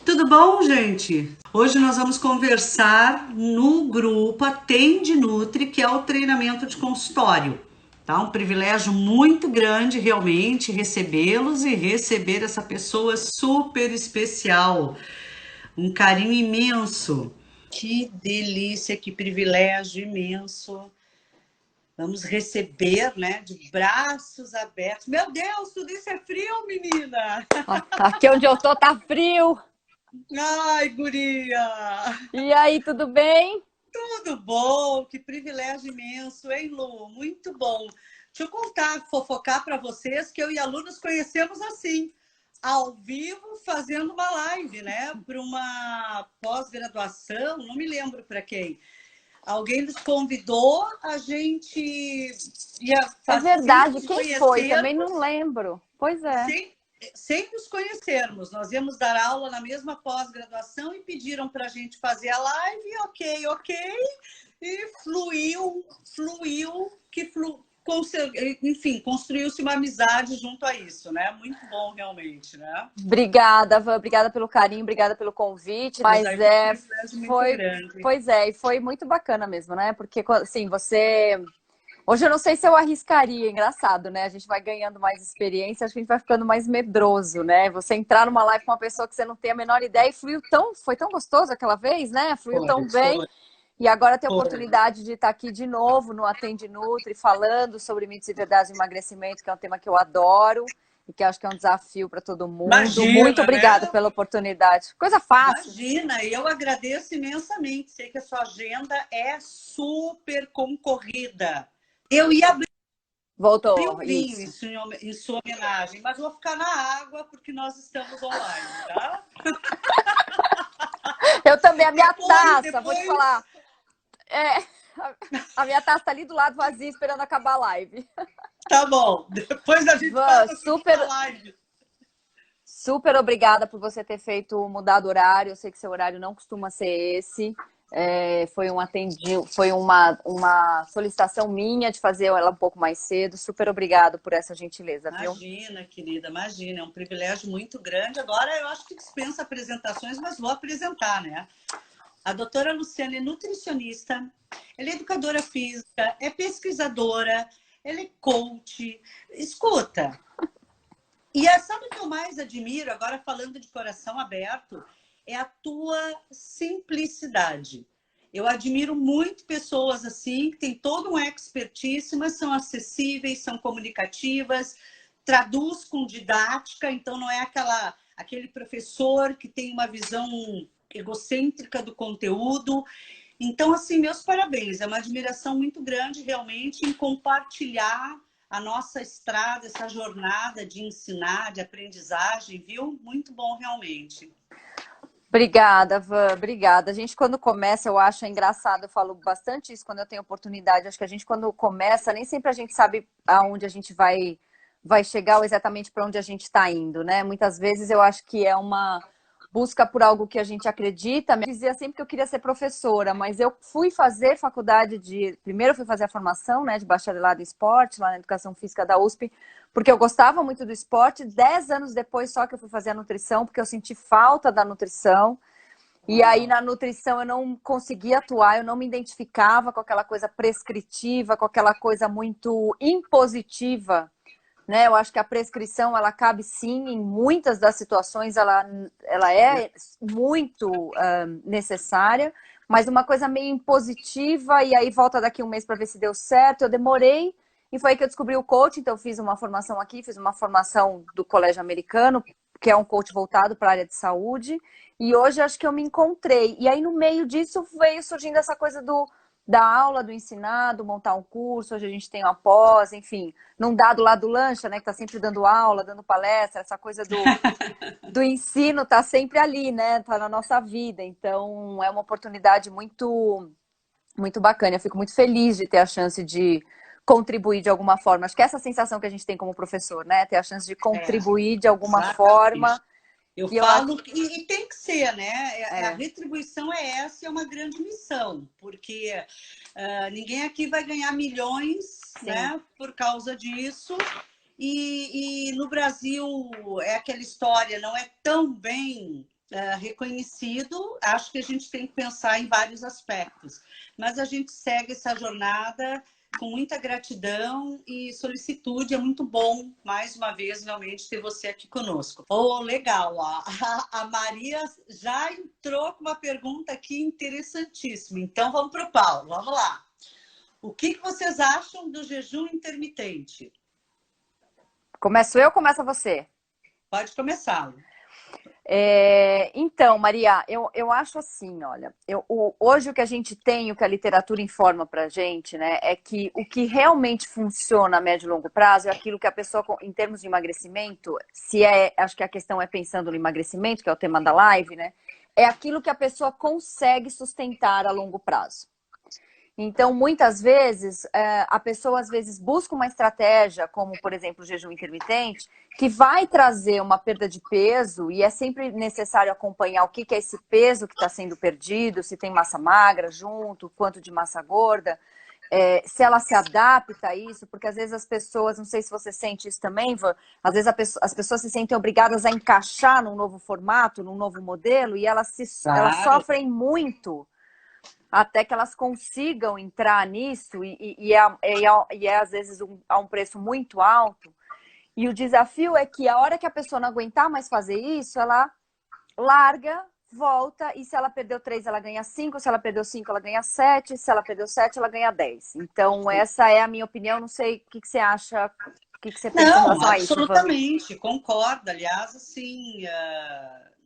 Tudo bom, gente? Hoje nós vamos conversar no grupo Atende Nutri, que é o treinamento de consultório. Tá? Um privilégio muito grande, realmente, recebê-los e receber essa pessoa super especial. Um carinho imenso. Que delícia, que privilégio imenso. Vamos receber, né, de braços abertos. Meu Deus, tudo isso é frio, menina! Aqui onde eu tô tá frio. Ai, guria! E aí, tudo bem? Tudo bom, que privilégio imenso, hein, Lu? Muito bom. Deixa eu contar, fofocar para vocês que eu e a Lu nos conhecemos assim, ao vivo, fazendo uma live, né? Para uma pós-graduação, não me lembro para quem. Alguém nos convidou, a gente ia É sem verdade, nos quem foi? Também não conhecermos, lembro. Pois é. sem, sem nos conhecermos. Nós íamos dar aula na mesma pós-graduação e pediram para a gente fazer a live, ok. E enfim, construiu-se uma amizade junto a isso, né? Muito bom, realmente, né? Obrigada, Van, obrigada pelo carinho, obrigada pelo convite. Mas Mas aí foi um privilégio muito foi, grande. pois é, e foi muito bacana mesmo, né? Porque, assim, você. Hoje eu não sei se eu arriscaria, engraçado, né? A gente vai ganhando mais experiência, acho que a gente vai ficando mais medroso, né? Você entrar numa live com uma pessoa que você não tem a menor ideia e foi tão gostoso aquela vez, né? Fluiu tão bem. Foi. E agora ter a oportunidade de estar aqui de novo no Atende Nutri, falando sobre mitos e verdades de emagrecimento, que é um tema que eu adoro e que acho que é um desafio para todo mundo. Muito Imagina, obrigada né? pela oportunidade. Coisa fácil. Imagina, e eu agradeço imensamente. Sei que a sua agenda é super concorrida. Eu ia abrir o Voltou, vinho isso. em sua homenagem, mas vou ficar na água porque nós estamos online, tá? Eu também, a minha Depois, taça, vou te depois, falar. É, a minha taça está ali do lado vazia, esperando acabar a live. tá bom. Depois a gente Van, faz a segunda super, live. super obrigada por você ter feito mudado o horário. Eu sei que seu horário não costuma ser esse. Foi uma solicitação minha de fazer ela um pouco mais cedo. Super obrigado por essa gentileza, viu? Imagina, querida, imagina. É um privilégio muito grande. Agora eu acho que dispensa apresentações, mas vou apresentar, né? A doutora Luciana é nutricionista, ela é educadora física, é pesquisadora, ela é coach. Escuta, sabe o que eu mais admiro, agora falando de coração aberto, é a tua simplicidade. Eu admiro muito pessoas assim, que têm todo um expertise, mas são acessíveis, são comunicativas, traduz com didática, então não é aquele professor que tem uma visão egocêntrica do conteúdo. Então, assim, meus parabéns. É uma admiração muito grande, realmente, em compartilhar a nossa estrada, essa jornada de ensinar, de aprendizagem, viu? Muito bom, realmente. Obrigada, Van, obrigada. A gente, quando começa, eu acho engraçado, eu falo bastante isso quando eu tenho oportunidade. Acho que a gente, quando começa, nem sempre a gente sabe aonde a gente vai chegar ou exatamente para onde a gente está indo, né? Muitas vezes eu acho que é uma busca por algo que a gente acredita. Eu dizia sempre que eu queria ser professora, mas eu fui fazer faculdade de. Primeiro, eu fui fazer a formação, né, de bacharelado em esporte, lá na Educação Física da USP, porque eu gostava muito do esporte. 10 anos depois só que eu fui fazer a nutrição, porque eu senti falta da nutrição. E aí na nutrição eu não conseguia atuar, eu não me identificava com aquela coisa prescritiva, com aquela coisa muito impositiva, né? Eu acho que a prescrição ela cabe sim em muitas das situações, ela é muito necessária, mas uma coisa meio impositiva e aí volta daqui um mês para ver se deu certo. Eu demorei e foi aí que eu descobri o coach, então eu fiz uma formação aqui, fiz uma formação do Colégio Americano, que é um coach voltado para a área de saúde, e hoje acho que eu me encontrei. E aí no meio disso veio surgindo essa coisa da aula, do ensinado, montar um curso, hoje a gente tem uma pós, enfim, não dá do lado do lancha, né, que tá sempre dando aula, dando palestra, essa coisa do ensino tá sempre ali, né, tá na nossa vida, então é uma oportunidade muito bacana, eu fico muito feliz de ter a chance de contribuir de alguma forma, acho que é essa sensação que a gente tem como professor, né, ter a chance de É, contribuir de alguma exatamente. forma, Eu e eu acho, falo, e tem que ser, né? A é, retribuição é essa, é uma grande missão, porque ninguém aqui vai ganhar milhões, sim, né, por causa disso. E no Brasil é aquela história, não é tão bem. reconhecido, acho que a gente tem que pensar em vários aspectos. Mas a gente segue essa jornada com muita gratidão e solicitude. É muito bom, mais uma vez, realmente, ter você aqui conosco. Oh, legal! Ó. A Maria já entrou com uma pergunta aqui interessantíssima. Então, vamos para o Paulo. Vamos lá. O que vocês acham do jejum intermitente? Começo eu ou começa você? Pode começar. Então, Maria, eu acho assim, olha, hoje o que a gente tem, o que a literatura informa pra gente, né, é que o que realmente funciona a médio e longo prazo é aquilo que a pessoa, em termos de emagrecimento, acho que a questão é pensando no emagrecimento, que é o tema da live, né, é aquilo que a pessoa consegue sustentar a longo prazo. Então, muitas vezes, a pessoa às vezes busca uma estratégia, como, por exemplo, o jejum intermitente, que vai trazer uma perda de peso, e é sempre necessário acompanhar o que é esse peso que está sendo perdido, se tem massa magra junto, quanto de massa gorda, se ela se adapta a isso, porque às vezes as pessoas, não sei se você sente isso também, Ivan, às vezes as pessoas se sentem obrigadas a encaixar num novo formato, num novo modelo, e elas sofrem muito até que elas consigam entrar nisso, e é às vezes a um preço muito alto. E o desafio é que a hora que a pessoa não aguentar mais fazer isso, ela larga, volta, e se ela perdeu 3, ela ganha 5, se ela perdeu 5, ela ganha 7, se ela perdeu 7, ela ganha 10. Então, essa é a minha opinião. Não sei o que você acha, o que você pensa em relação a isso, Ivan? Absolutamente, concordo. Aliás, assim,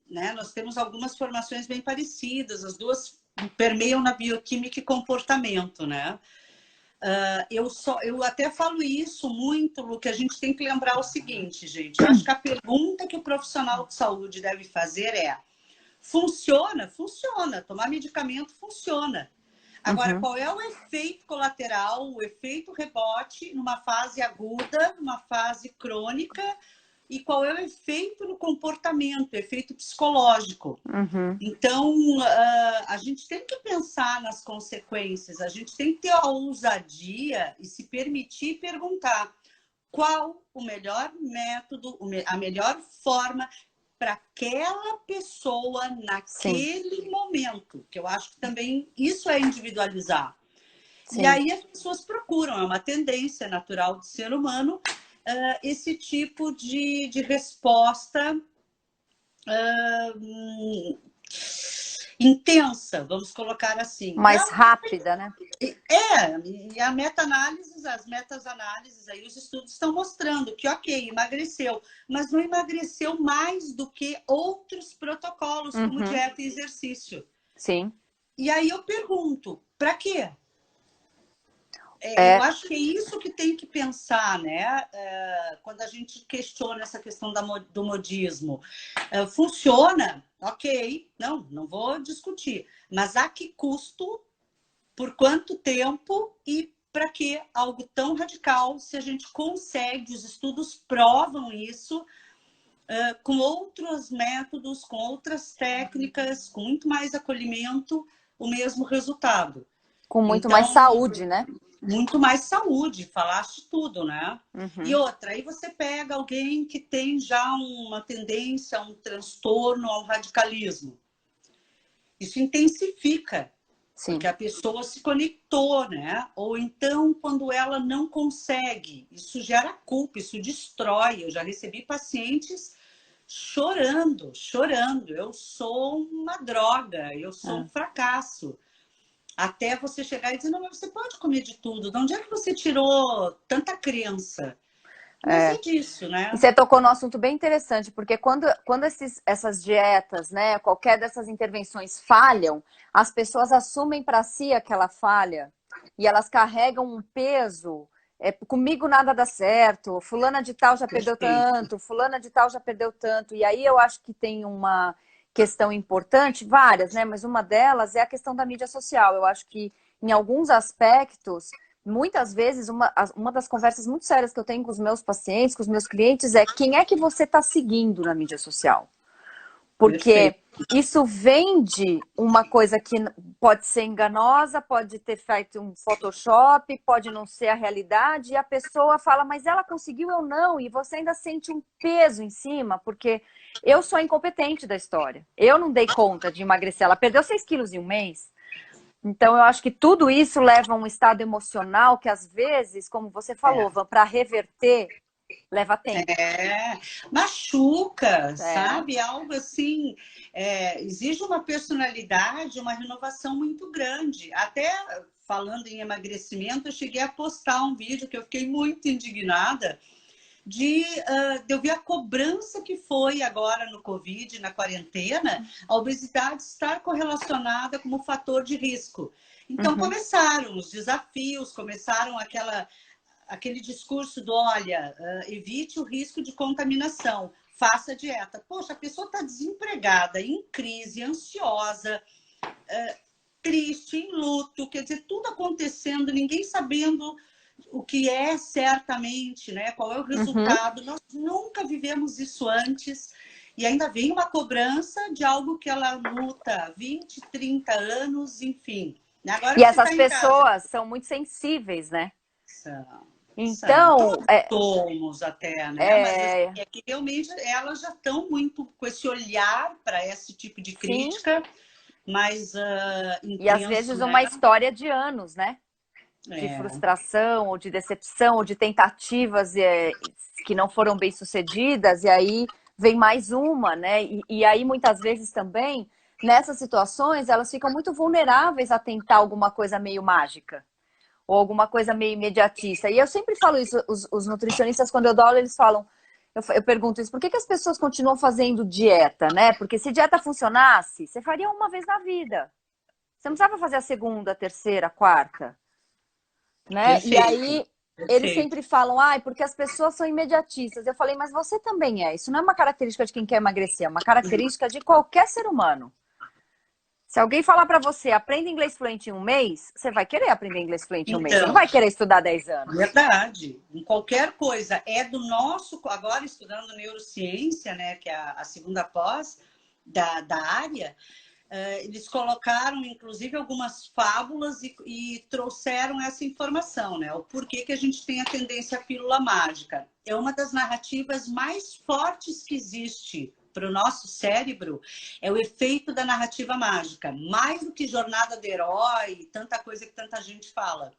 né, nós temos algumas formações bem parecidas, as duas permeiam na bioquímica e comportamento, né? Eu até falo isso muito, Lu, que a gente tem que lembrar o seguinte, gente. Eu acho que a pergunta que o profissional de saúde deve fazer é: funciona? Funciona. Tomar medicamento funciona. Agora, qual é o efeito colateral, o efeito rebote numa fase aguda, numa fase crônica? E qual é o efeito no comportamento, o efeito psicológico? Então, a gente tem que pensar nas consequências, a gente tem que ter a ousadia e se permitir perguntar qual o melhor método, a melhor forma para aquela pessoa naquele momento, que eu acho que também isso é individualizar. Sim. E aí as pessoas procuram, é uma tendência natural do ser humano, esse tipo de resposta intensa, vamos colocar assim. Mais rápida, né? E a meta-análise, as meta-análises, aí os estudos estão mostrando que, ok, emagreceu, mas não emagreceu mais do que outros protocolos, como dieta e exercício. Sim. E aí eu pergunto, para quê? Eu acho que é isso que tem que pensar, né? Quando a gente questiona essa questão do modismo. Funciona? Ok, não vou discutir. Mas a que custo, por quanto tempo e para que algo tão radical, se a gente consegue, os estudos provam isso, com outros métodos, com outras técnicas, com muito mais acolhimento, o mesmo resultado. Com muito mais saúde, né? Muito mais saúde, falaste tudo, né? E outra, aí você pega alguém que tem já uma tendência a um transtorno, ao radicalismo. Isso intensifica, sim, porque a pessoa se conectou, né? Ou então, quando ela não consegue, isso gera culpa, isso destrói. Eu já recebi pacientes chorando. Eu sou uma droga, eu sou um fracasso. Até você chegar e dizer, não, mas você pode comer de tudo. De onde é que você tirou tanta crença? Mas é disso, né? E você tocou num assunto bem interessante, porque quando essas dietas, né, qualquer dessas intervenções falham, as pessoas assumem para si aquela falha e elas carregam um peso. Comigo nada dá certo, fulana de tal já perdeu tanto, fulana de tal já perdeu tanto. E aí eu acho que tem uma questão importante, várias, né? Mas uma delas é a questão da mídia social. Eu acho que em alguns aspectos, muitas vezes, uma das conversas muito sérias que eu tenho com os meus pacientes, com os meus clientes, é quem é que você está seguindo na mídia social? Porque isso vende uma coisa que pode ser enganosa, pode ter feito um Photoshop, pode não ser a realidade, e a pessoa fala, mas ela conseguiu, eu não, e você ainda sente um peso em cima, porque eu sou a incompetente da história. Eu não dei conta de emagrecer. Ela perdeu 6 quilos em um mês. Então, eu acho que tudo isso leva a um estado emocional que, às vezes, como você falou, para reverter, leva tempo. Machuca, sabe? Algo assim, exige uma personalidade, uma renovação muito grande. Até falando em emagrecimento, eu cheguei a postar um vídeo que eu fiquei muito indignada de eu ver a cobrança que foi agora no Covid, na quarentena, a obesidade estar correlacionada como fator de risco. Então, começaram os desafios, começaram aquele discurso do, olha, evite o risco de contaminação, faça dieta. Poxa, a pessoa está desempregada, em crise, ansiosa, triste, em luto, quer dizer, tudo acontecendo, ninguém sabendo o que é certamente, né? Qual é o resultado. Nós nunca vivemos isso antes. E ainda vem uma cobrança de algo que ela luta há 20, 30 anos, enfim. Agora e essas tá pessoas são muito sensíveis, né? Então, somos até, né? Mas assim, é que realmente elas já estão muito com esse olhar para esse tipo de crítica, mas intenso, e às vezes né? uma história de anos, né? De frustração, ou de decepção, ou de tentativas que não foram bem sucedidas, e aí vem mais uma, né? E aí, muitas vezes também, nessas situações, elas ficam muito vulneráveis a tentar alguma coisa meio mágica, ou alguma coisa meio imediatista. E eu sempre falo isso, os nutricionistas, quando eu dou aula, eles falam, eu pergunto isso, por que as pessoas continuam fazendo dieta, né? Porque se dieta funcionasse, você faria uma vez na vida. Você não precisava fazer a segunda, a terceira, a quarta. Né? Perfeito, e aí perfeito. Eles sempre falam, porque as pessoas são imediatistas. Eu falei, mas você também é. Isso não é uma característica de quem quer emagrecer, é uma característica de qualquer ser humano. Se alguém falar para você, aprenda inglês fluente em um mês, você vai querer aprender inglês fluente em um mês. Você não vai querer estudar 10 anos. Verdade. Em qualquer coisa. É do nosso... Agora, estudando neurociência, né, que é a segunda pós da área, eles colocaram, inclusive, algumas fábulas e trouxeram essa informação, né? O porquê que a gente tem a tendência à pílula mágica. É uma das narrativas mais fortes que existe para o nosso cérebro, é o efeito da narrativa mágica. Mais do que jornada do herói, tanta coisa que tanta gente fala.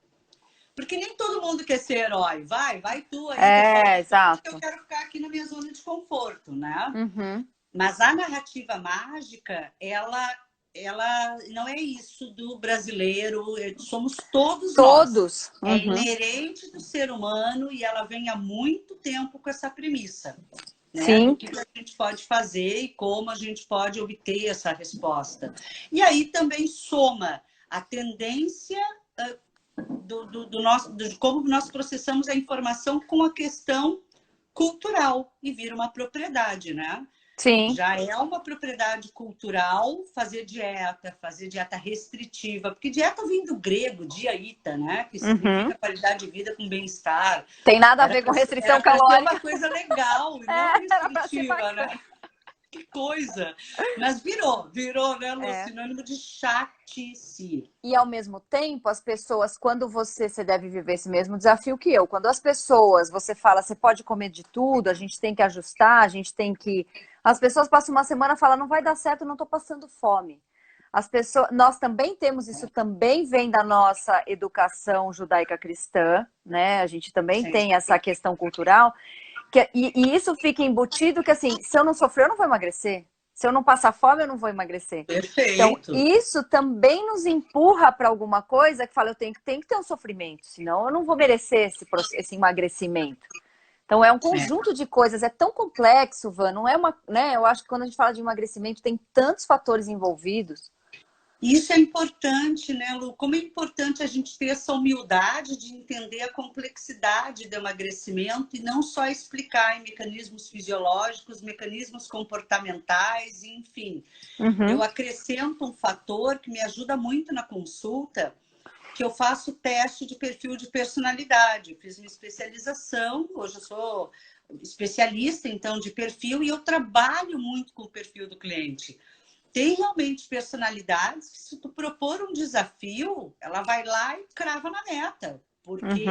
Porque nem todo mundo quer ser herói. Vai tu aí. Exato. Eu quero ficar aqui na minha zona de conforto, né? Uhum. Mas a narrativa mágica, ela não é isso do brasileiro, somos todos nós. É inerente do ser humano e ela vem há muito tempo com essa premissa. Né? Sim. Do que a gente pode fazer e como a gente pode obter essa resposta. E aí também soma a tendência de como nós processamos a informação com a questão cultural e vira uma propriedade, né? Sim. Já é uma propriedade cultural fazer dieta restritiva, porque dieta vem do grego, diaita, né? Que significa qualidade de vida com bem-estar. Tem nada a ver com restrição calórica. É uma coisa legal e não restritiva, né? Que coisa! Mas virou, né, Lu? Sinônimo de chatice. E ao mesmo tempo, as pessoas, quando você deve viver esse mesmo desafio que eu, quando as pessoas, você fala, você pode comer de tudo, a gente tem que ajustar, a gente tem que... As pessoas passam uma semana e falam, não vai dar certo, eu não estou passando fome. As pessoas, nós também temos, isso também vem da nossa educação judaica cristã, né? A gente também tem essa questão cultural. E isso fica embutido que, assim, se eu não sofrer, eu não vou emagrecer. Se eu não passar fome, eu não vou emagrecer. Perfeito. Então, isso também nos empurra para alguma coisa que fala, eu tenho que ter um sofrimento, senão eu não vou merecer esse emagrecimento. Então, é um conjunto de coisas, é tão complexo, Van, não é uma... né? Eu acho que quando a gente fala de emagrecimento, tem tantos fatores envolvidos. Isso é importante, né, Lu? Como é importante a gente ter essa humildade de entender a complexidade do emagrecimento e não só explicar em mecanismos fisiológicos, mecanismos comportamentais, enfim. Eu acrescento um fator que me ajuda muito na consulta, que eu faço teste de perfil de personalidade. Eu fiz uma especialização, hoje eu sou especialista, então, de perfil, e eu trabalho muito com o perfil do cliente. Tem realmente personalidades que, se tu propor um desafio, ela vai lá e crava na meta, porque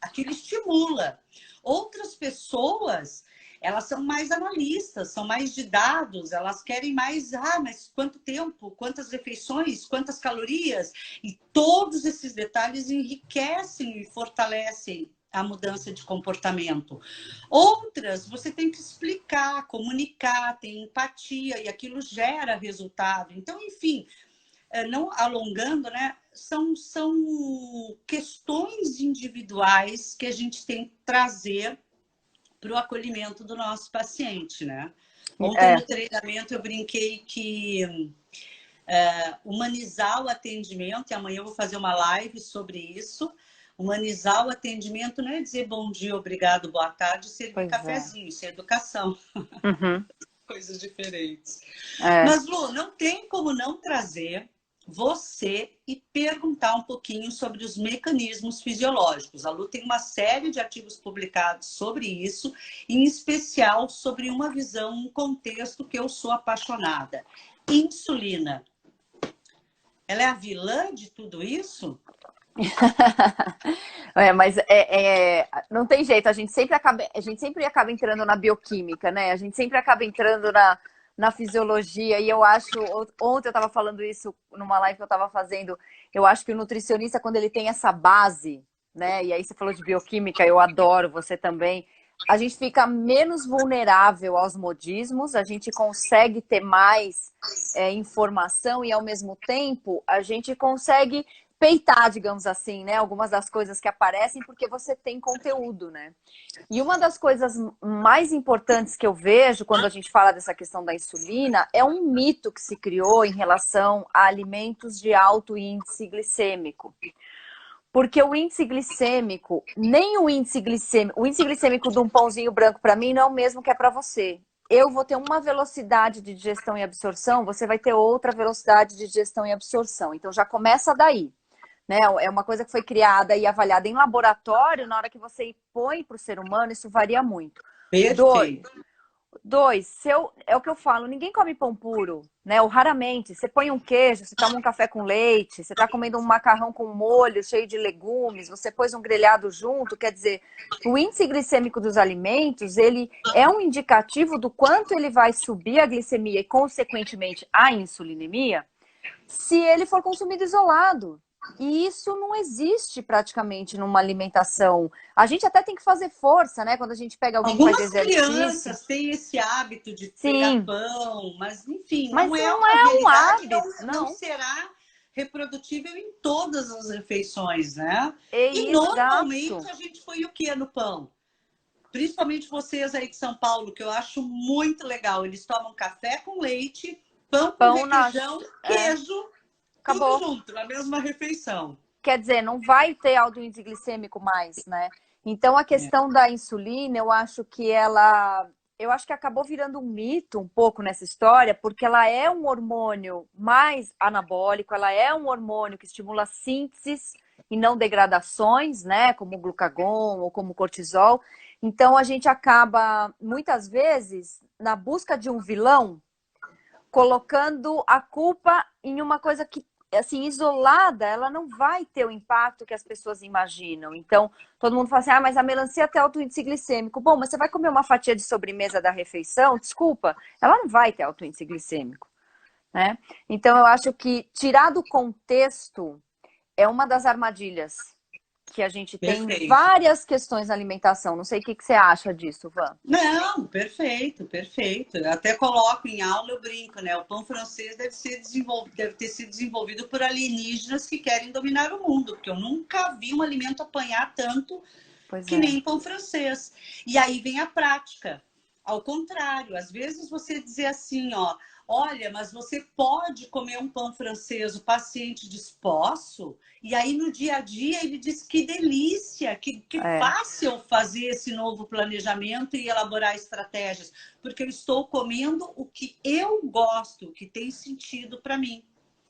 aquilo estimula. Outras pessoas, elas são mais analistas, são mais de dados, elas querem mais, mas quanto tempo, quantas refeições, quantas calorias, e todos esses detalhes enriquecem e fortalecem a mudança de comportamento. Outras, você tem que explicar, comunicar, tem empatia, e aquilo gera resultado. Então, enfim, não alongando, né? São questões individuais que a gente tem que trazer para o acolhimento do nosso paciente, né? Ontem no treinamento eu brinquei que humanizar o atendimento, e amanhã eu vou fazer uma live sobre isso. Humanizar o atendimento não é dizer bom dia, obrigado, boa tarde, servir cafezinho, isso é educação. Coisas diferentes. Mas, Lu, não tem como não trazer você e perguntar um pouquinho sobre os mecanismos fisiológicos. A Lu tem uma série de artigos publicados sobre isso, em especial sobre uma visão, um contexto que eu sou apaixonada. Insulina. Ela é a vilã de tudo isso? Mas não tem jeito, a gente sempre acaba entrando na bioquímica, né? A gente sempre acaba entrando na fisiologia, e eu acho, ontem eu estava falando isso numa live que eu estava fazendo, eu acho que o nutricionista, quando ele tem essa base, né? E aí você falou de bioquímica, eu adoro, você também, a gente fica menos vulnerável aos modismos, a gente consegue ter mais informação, e ao mesmo tempo a gente consegue peitar, digamos assim, né? Algumas das coisas que aparecem porque você tem conteúdo, né? E uma das coisas mais importantes que eu vejo quando a gente fala dessa questão da insulina é um mito que se criou em relação a alimentos de alto índice glicêmico. Porque o índice glicêmico, nem o índice glicêmico de um pãozinho branco para mim não é o mesmo que é para você. Eu vou ter uma velocidade de digestão e absorção, você vai ter outra velocidade de digestão e absorção. Então já começa daí. Né? É uma coisa que foi criada e avaliada em laboratório, na hora que você põe para o ser humano, isso varia muito. Perfeito. É o que eu falo, ninguém come pão puro, né? Ou raramente, você põe um queijo, você toma um café com leite, você está comendo um macarrão com molho cheio de legumes, você pôs um grelhado junto, quer dizer, o índice glicêmico dos alimentos, ele é um indicativo do quanto ele vai subir a glicemia e, consequentemente, a insulinemia, se ele for consumido isolado. E isso não existe praticamente numa alimentação. A gente até tem que fazer força, né? Quando a gente pega alguém que faz exercício. Algumas crianças têm esse hábito de pegar pão, mas enfim, mas não é não uma é um realidade, hábito, não será reprodutível em todas as refeições, né? E exato. normalmente a gente põe o que no pão? Principalmente vocês aí de São Paulo, que eu acho muito legal. Eles tomam café com leite, pão com requeijão, queijo, acabou. tudo junto, na mesma refeição. Quer dizer, não vai ter alto índice glicêmico mais, né? Então, a questão da insulina, eu acho que acabou virando um mito um pouco nessa história, porque ela é um hormônio mais anabólico, ela é um hormônio que estimula sínteses e não degradações, né? Como o glucagon ou como o cortisol. Então, a gente acaba, muitas vezes, na busca de um vilão, colocando a culpa em uma coisa que, assim, isolada, ela não vai ter o impacto que as pessoas imaginam. Então, todo mundo fala assim, mas a melancia tem alto índice glicêmico. Bom, mas você vai comer uma fatia de sobremesa da refeição? Desculpa, ela não vai ter alto índice glicêmico, né? Então, eu acho que tirar do contexto é uma das armadilhas que a gente tem em várias questões na alimentação. Não sei o que você acha disso, Van. Não, perfeito, perfeito. Eu até coloco em aula, eu brinco, né? O pão francês deve ter sido desenvolvido por alienígenas que querem dominar o mundo, porque eu nunca vi um alimento apanhar tanto que nem pão francês. E aí vem a prática. Ao contrário, às vezes você dizer assim, olha, mas você pode comer um pão francês, o paciente diz, posso? E aí no dia a dia ele diz, que delícia, que fácil fazer esse novo planejamento e elaborar estratégias, porque eu estou comendo o que eu gosto, o que tem sentido para mim.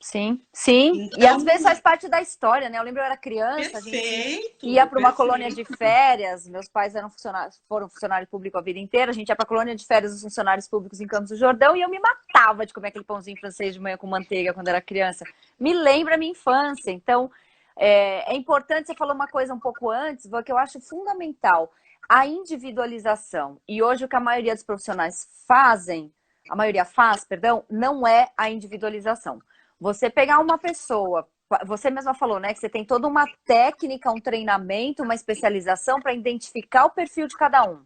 Sim, sim. E às Então, vezes faz parte da história, né? Eu lembro eu era criança, a gente perfeito, ia para uma colônia de perfeito. férias. Meus pais eram funcionários, foram funcionários públicos a vida inteira. A gente ia para a colônia de férias dos funcionários públicos em Campos do Jordão e eu me matava de comer aquele pãozinho francês de manhã com manteiga quando era criança. Me lembra a minha infância. Então, é importante, você falou uma coisa um pouco antes, que eu acho fundamental, a individualização. E hoje o que a maioria dos profissionais fazem, a maioria faz, perdão, não é a individualização. Você pegar uma pessoa, você mesma falou, né, que você tem toda uma técnica, um treinamento, uma especialização para identificar o perfil de cada um.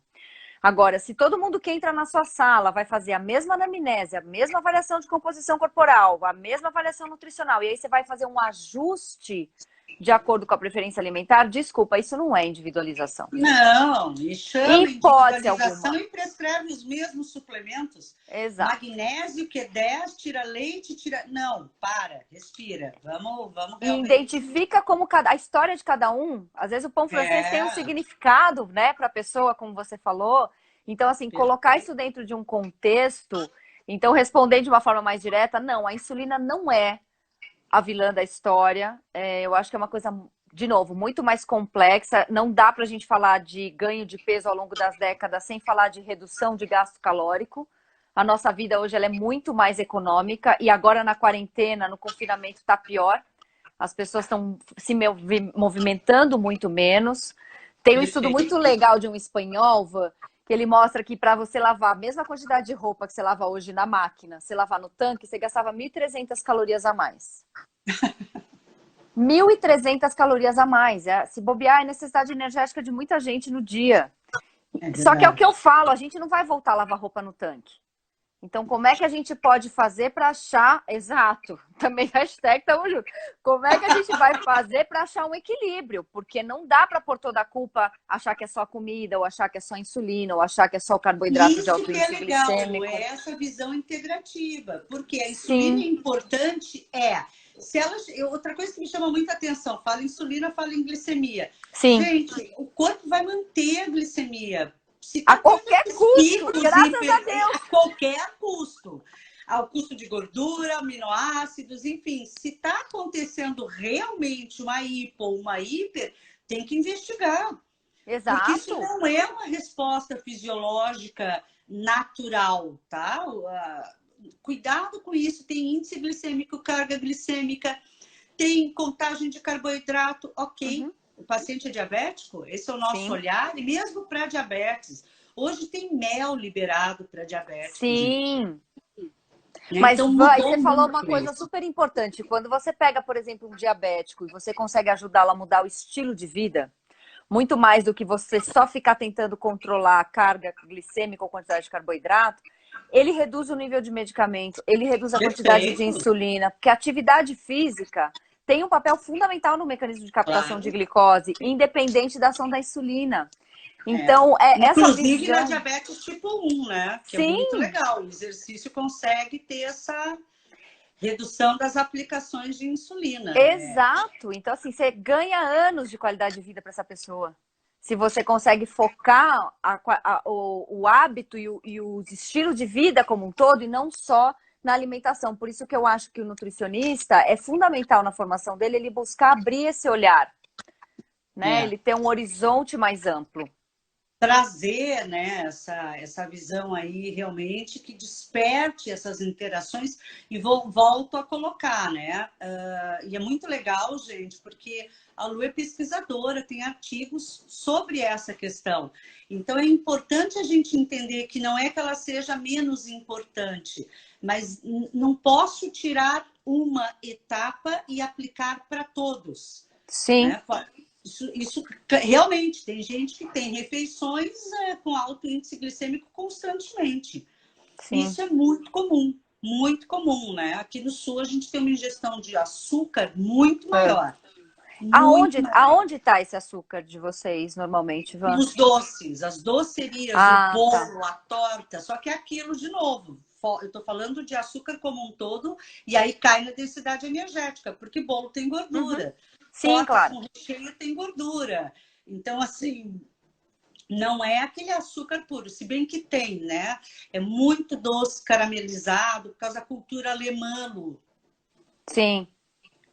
Agora, se todo mundo que entra na sua sala vai fazer a mesma anamnese, a mesma avaliação de composição corporal, a mesma avaliação nutricional, e aí você vai fazer um ajuste de acordo com a preferência alimentar, desculpa, isso não é individualização. Não, me chama Hipótese individualização alguma. e prescreve os mesmos suplementos. Exato. Magnésio, Q10, tira leite, tira... Não, para, respira. Vamos E realmente... identifica como a história de cada um. Às vezes o pão francês tem um É, significado, né, para a pessoa, como você falou. Então, assim, colocar isso dentro de um contexto. Então, respondendo de uma forma mais direta, não, a insulina não é a vilã da história. Eu acho que é uma coisa, de novo, muito mais complexa. Não dá para a gente falar de ganho de peso ao longo das décadas sem falar de redução de gasto calórico. A nossa vida hoje ela é muito mais econômica e agora na quarentena, no confinamento, está pior. As pessoas estão se movimentando muito menos. Tem um estudo muito perfeito. legal de um espanhol, Van, que ele mostra que para você lavar a mesma quantidade de roupa que você lava hoje na máquina, você lavar no tanque, você gastava 1.300 calorias a mais. 1.300 calorias a mais. Se bobear, é necessidade energética de muita gente no dia. É Só que é o que verdade. eu falo, a gente não vai voltar a lavar roupa no tanque. Então, como é que a gente pode fazer para achar... Exato, também hashtag tamo junto. Como é que a gente vai fazer para achar um equilíbrio? Porque não dá para pôr toda a culpa, achar que é só comida, ou achar que é só insulina, ou achar que é só carboidrato de Isso alto que é índice legal, Lu, é glicêmico. essa visão integrativa, porque a insulina é Sim, importante, se ela, outra coisa que me chama muita atenção, fala em insulina, fala em glicemia. sim. Gente, o corpo vai manter a glicemia. Se A está tendo qualquer esses custo, picos, graças a Deus. a qualquer custo, ao custo de gordura, aminoácidos, enfim, se está acontecendo realmente uma hipo, uma hiper, tem que investigar. Porque isso Exato. não é uma resposta fisiológica natural, tá? Cuidado com isso. Tem índice glicêmico, carga glicêmica, tem contagem de carboidrato, ok. Uhum. O paciente é diabético, esse é o nosso Sim. olhar, e mesmo para diabetes. Hoje tem mel liberado para diabético, gente. Sim. Mas, Então vai, mudou você falou uma muito coisa isso. super importante. Quando você pega, por exemplo, um diabético e você consegue ajudá-lo a mudar o estilo de vida, muito mais do que você só ficar tentando controlar a carga glicêmica ou quantidade de carboidrato, ele reduz o nível de medicamento, ele reduz a quantidade de Perfeito, insulina, porque a atividade física tem um papel fundamental no mecanismo de captação de claro. glicose, independente da ação da insulina. É. Então, essa Inclusive na visão. diabetes tipo 1, né? Que é muito Sim, legal. O exercício consegue ter essa redução das aplicações de insulina. exato. Então, assim, você ganha anos de qualidade de vida para essa pessoa. Se você consegue focar o hábito e os estilos de vida como um todo e não só na alimentação. Por isso que eu acho que o nutricionista é fundamental na formação dele, ele buscar abrir esse olhar, né? É. Ele ter um horizonte mais amplo. Trazer, né, essa visão aí realmente que desperte essas interações e volto a colocar, né? E é muito legal, gente, porque a Lu é pesquisadora, tem artigos sobre essa questão. Então é importante a gente entender que não é que ela seja menos importante, mas não posso tirar uma etapa e aplicar para todos, Sim, né? Isso realmente tem gente que tem refeições com alto índice glicêmico constantemente. sim. Isso é muito comum, né? Aqui no sul a gente tem uma ingestão de açúcar muito É. maior, muito maior. Aonde está esse açúcar de vocês normalmente, Ivan? Nos doces, as docerias, o Ah, tá. bolo, a torta, só que é aquilo de novo. Eu estou falando de açúcar como um todo, e aí cai na densidade energética, porque bolo tem Uhum. gordura, Sim, torta claro. com recheio tem gordura. Então, assim, não é aquele açúcar puro, se bem que tem, né? É muito doce caramelizado por causa da cultura alemã, Lu. Sim.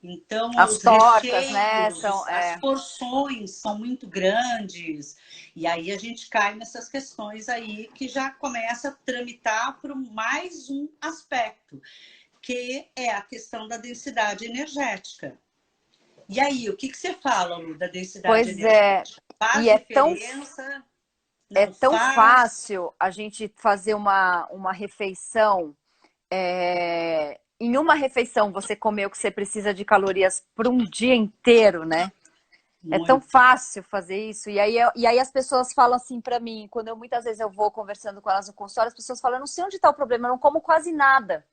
Então, As os tortas, né? São, recheios, as porções são muito grandes. E aí a gente cai nessas questões aí que já começa a tramitar para mais um aspecto, que é a questão da densidade energética. E aí, o que você fala, Lu, da densidade pois é. energética? Faz E diferença? é Não tão faz? fácil a gente fazer uma refeição. Em uma refeição, você comer o que você precisa de calorias para um dia inteiro, né? É tão Muito. fácil fazer isso. E aí as pessoas falam assim para mim, quando muitas vezes eu vou conversando com elas no consultório, as pessoas falam, eu não sei onde está o problema, eu não como quase nada.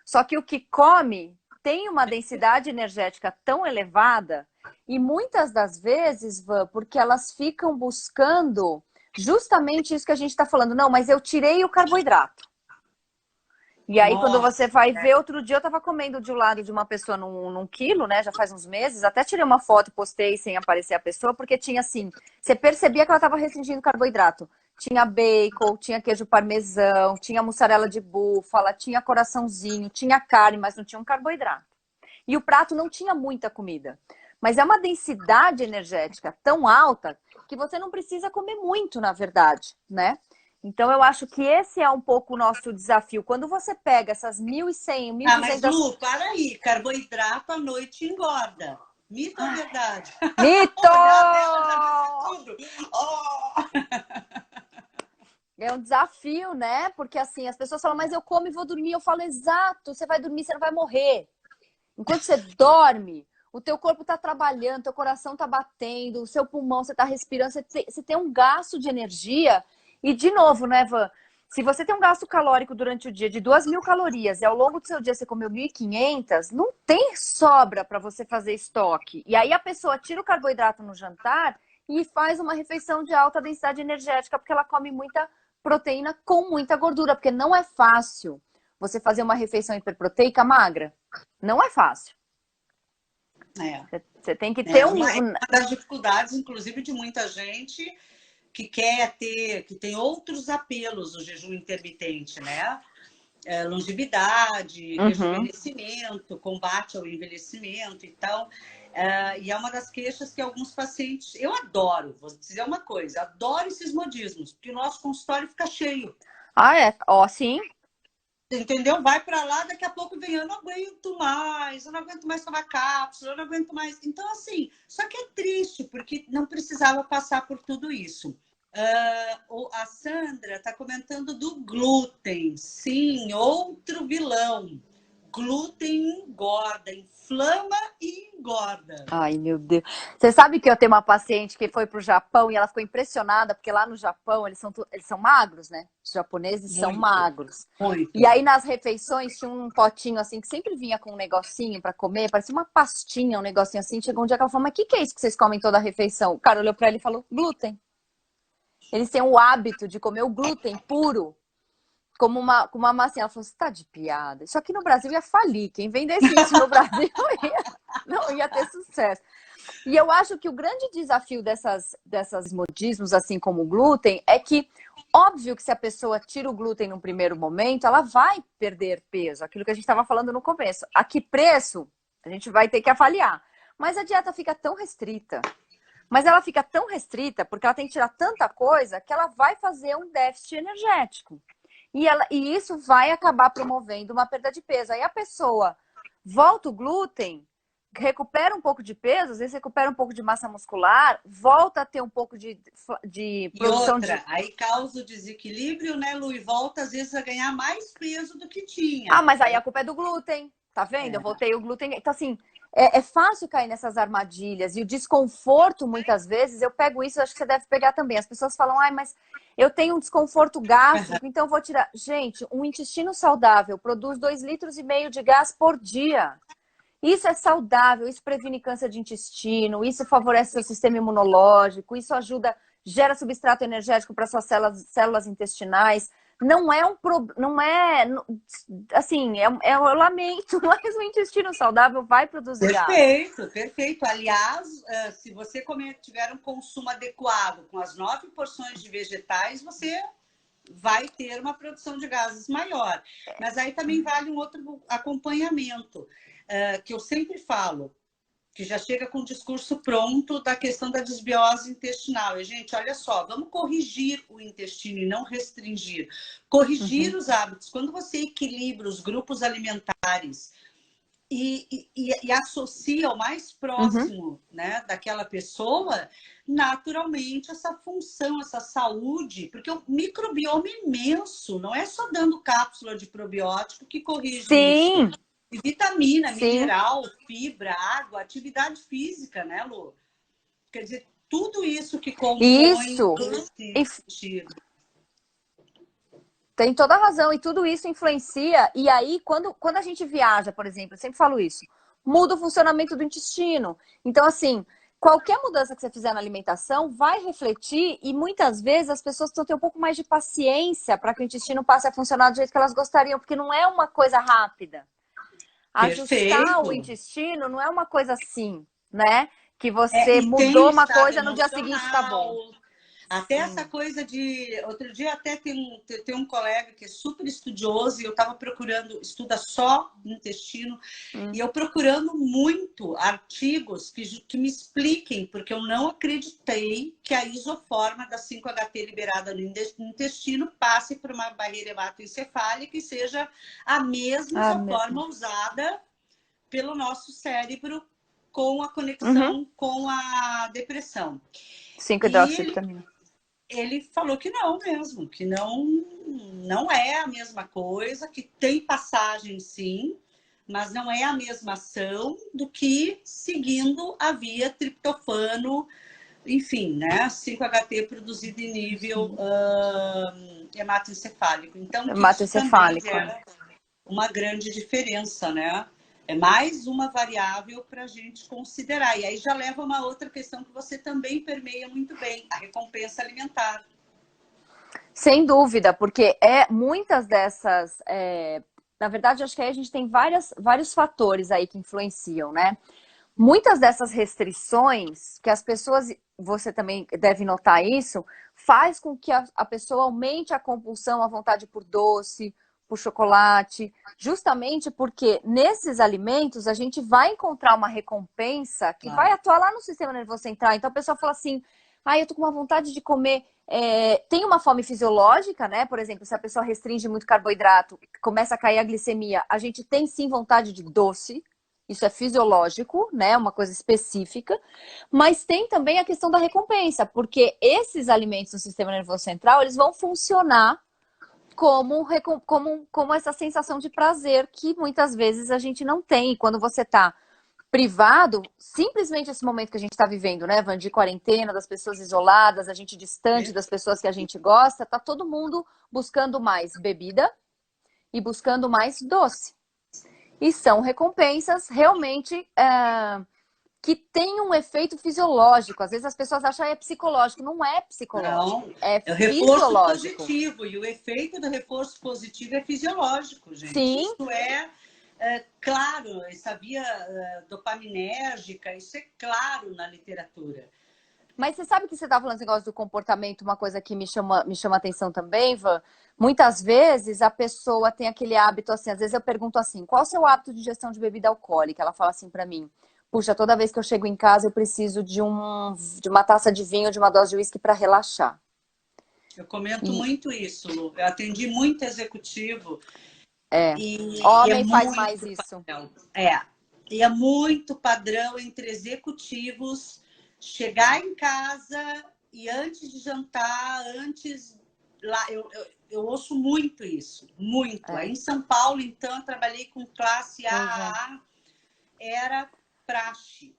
Só que o que come tem uma densidade energética tão elevada e muitas das vezes, Van, porque elas ficam buscando justamente isso que a gente está falando. Não, mas eu tirei o carboidrato. E aí, quando você Nossa, vai ver, outro dia eu tava comendo de um lado de uma pessoa num quilo, né? Já faz uns meses. Até tirei uma foto e postei sem aparecer a pessoa, porque tinha assim, você percebia que ela tava restringindo carboidrato. Tinha bacon, tinha queijo parmesão, tinha mussarela de búfala, tinha coraçãozinho, tinha carne, mas não tinha um carboidrato. E o prato não tinha muita comida. Mas é uma densidade energética tão alta que você não precisa comer muito, na verdade, né? Então, eu acho que esse é um pouco o nosso desafio. Quando você pega essas 1.100, mas 1.200... Lu, para aí, carboidrato à noite engorda. Mito ou verdade? Mito! Olhar a dela já disse tudo. Oh! É um desafio, né? Porque assim, as pessoas falam, mas eu como e vou dormir. Eu falo, exato, você vai dormir, você não vai morrer. Enquanto você dorme, o teu corpo está trabalhando, teu coração está batendo, o seu pulmão, você está respirando, você tem um gasto de energia. E, de novo, né, Van? Se você tem um gasto calórico durante o dia de 2.000 calorias e ao longo do seu dia você comeu 1.500, não tem sobra para você fazer estoque. E aí a pessoa tira o carboidrato no jantar e faz uma refeição de alta densidade energética, porque ela come muita proteína com muita gordura, porque não é fácil você fazer uma refeição hiperproteica magra. Não é fácil. É, Você tem que ter é uma das dificuldades, inclusive, de muita gente que quer ter, que tem outros apelos o jejum intermitente, né? Longevidade, Uhum. rejuvenescimento, combate ao envelhecimento e tal. E é uma das queixas que alguns pacientes. Eu adoro, vou dizer uma coisa, adoro esses modismos, porque o nosso consultório fica cheio. Ah, é? Ó, sim. Entendeu? Vai para lá, daqui a pouco vem, eu não aguento mais tomar cápsula, eu não aguento mais. Então, assim, só que é triste, porque não precisava passar por tudo isso. A Sandra está comentando do glúten. Sim, outro vilão. Glúten engorda, inflama e engorda. Ai, meu Deus. Você sabe que eu tenho uma paciente que foi pro Japão e ela ficou impressionada, porque lá no Japão eles são magros, né? Os japoneses são Muito, magros. E muito. aí nas refeições tinha um potinho assim que sempre vinha com um negocinho para comer, parecia uma pastinha, um negocinho assim. Chegou um dia que ela falou: Mas o que é isso que vocês comem toda a refeição? O cara olhou para ele e falou: glúten. Eles têm o hábito de comer o glúten puro como uma massinha. Ela falou: Você tá de piada? Isso aqui no Brasil ia falir. Quem vendesse isso no Brasil não ia ter sucesso. E eu acho que o grande desafio dessas modismos, assim como o glúten, é que, óbvio que se a pessoa tira o glúten no primeiro momento, ela vai perder peso. Aquilo que a gente estava falando no começo. A que preço? A gente vai ter que avaliar. Mas a dieta fica tão restrita. Mas ela fica tão restrita porque ela tem que tirar tanta coisa que ela vai fazer um déficit energético. E isso vai acabar promovendo uma perda de peso. Aí a pessoa volta o glúten, recupera um pouco de peso, às vezes recupera um pouco de massa muscular, volta a ter um pouco de E produção de... outra, aí causa o desequilíbrio, né, Lu? E volta, às vezes, a ganhar mais peso do que Ah, tinha. mas aí a culpa é do glúten, tá vendo? Eu É. voltei o glúten. Então, assim, é fácil cair nessas armadilhas. E o desconforto, muitas vezes, eu pego isso, acho que você deve pegar também. As pessoas falam, ai, mas eu tenho um desconforto gástrico, então eu vou tirar. Gente, um intestino saudável produz 2,5 litros de gás por dia. Isso é saudável, isso previne câncer de intestino, isso favorece seu sistema imunológico, isso ajuda, gera substrato energético para suas células intestinais. Não é não é assim, eu lamento, mas o intestino saudável vai produzir gás. Perfeito, perfeito. Aliás, se você tiver um consumo adequado com as 9 porções de vegetais, você vai ter uma produção de gases maior. Mas aí também vale um outro acompanhamento, que eu sempre falo, que já chega com o discurso pronto da questão da desbiose intestinal. E, gente, olha só, vamos corrigir o intestino e não restringir. Corrigir os hábitos. Quando você equilibra os grupos alimentares e associa o mais próximo, né, daquela pessoa, naturalmente essa função, essa saúde, porque o microbioma é imenso, não é só dando cápsula de probiótico que corrige Sim. isso. E vitamina, Sim. mineral, fibra, água, atividade física, né, Lu? Quer dizer, tudo isso que compõe esse sentido. Tem toda a razão, e tudo isso influencia. E aí, quando a gente viaja, por exemplo, eu sempre falo isso, muda o funcionamento do intestino. Então, assim, qualquer mudança que você fizer na alimentação vai refletir, e muitas vezes as pessoas precisam ter um pouco mais de paciência para que o intestino passe a funcionar do jeito que elas gostariam, porque não é uma coisa rápida. Ajustar o intestino não é uma coisa assim, né? Que você mudou uma coisa, no dia seguinte tá bom. Até essa coisa de... Outro dia até tem um colega que é super estudioso e eu estava procurando, estuda só intestino, e eu procurando muito artigos que me expliquem, porque eu não acreditei que a isoforma da 5-HT liberada no intestino passe por uma barreira hematoencefálica e seja a mesma isoforma usada pelo nosso cérebro com a conexão com a depressão. 5-hidroxivitamina. Ele falou que não mesmo, que não é a mesma coisa, que tem passagem sim, mas não é a mesma ação do que seguindo a via triptofano, enfim, né? 5-HT produzido em nível hematoencefálico. Então, isso também gera uma grande diferença, né? É mais uma variável para a gente considerar. E aí já leva a uma outra questão que você também permeia muito bem, a recompensa alimentar. Sem dúvida, porque muitas dessas... na verdade, acho que aí a gente tem vários fatores aí que influenciam, né? Muitas dessas restrições, que as pessoas, você também deve notar isso, faz com que a pessoa aumente a compulsão, a vontade por doce, por chocolate, justamente porque nesses alimentos a gente vai encontrar uma recompensa que vai atuar lá no sistema nervoso central. Então a pessoa fala assim, eu tô com uma vontade de comer, tem uma fome fisiológica, né? Por exemplo, se a pessoa restringe muito carboidrato, começa a cair a glicemia, a gente tem sim vontade de doce, isso é fisiológico, né? Uma coisa específica, mas tem também a questão da recompensa, porque esses alimentos no sistema nervoso central, eles vão funcionar como essa sensação de prazer que muitas vezes a gente não tem. E quando você está privado, simplesmente esse momento que a gente está vivendo, né, Van, de quarentena, das pessoas isoladas, a gente distante das pessoas que a gente gosta, tá todo mundo buscando mais bebida e buscando mais doce. E são recompensas realmente que têm um efeito fisiológico. Às vezes as pessoas acham que é psicológico. Não é psicológico, é reforço positivo. E o efeito do reforço positivo é fisiológico, gente. Sim. Isso claro, essa via dopaminérgica, isso é claro na literatura. Mas você sabe que você está falando esse negócio do comportamento, uma coisa que me chama a atenção também, Van? Muitas vezes a pessoa tem aquele hábito assim, às vezes eu pergunto assim, qual é o seu hábito de ingestão de bebida alcoólica? Ela fala assim para mim, puxa, toda vez que eu chego em casa eu preciso de uma taça de vinho, de uma dose de uísque para relaxar. Eu comento muito isso, Lu. Eu atendi muito executivo. Homem faz mais isso. E é muito padrão entre executivos chegar em casa e antes de jantar, lá eu ouço muito isso, muito. Aí em São Paulo, então, eu trabalhei com classe AA, era praxe.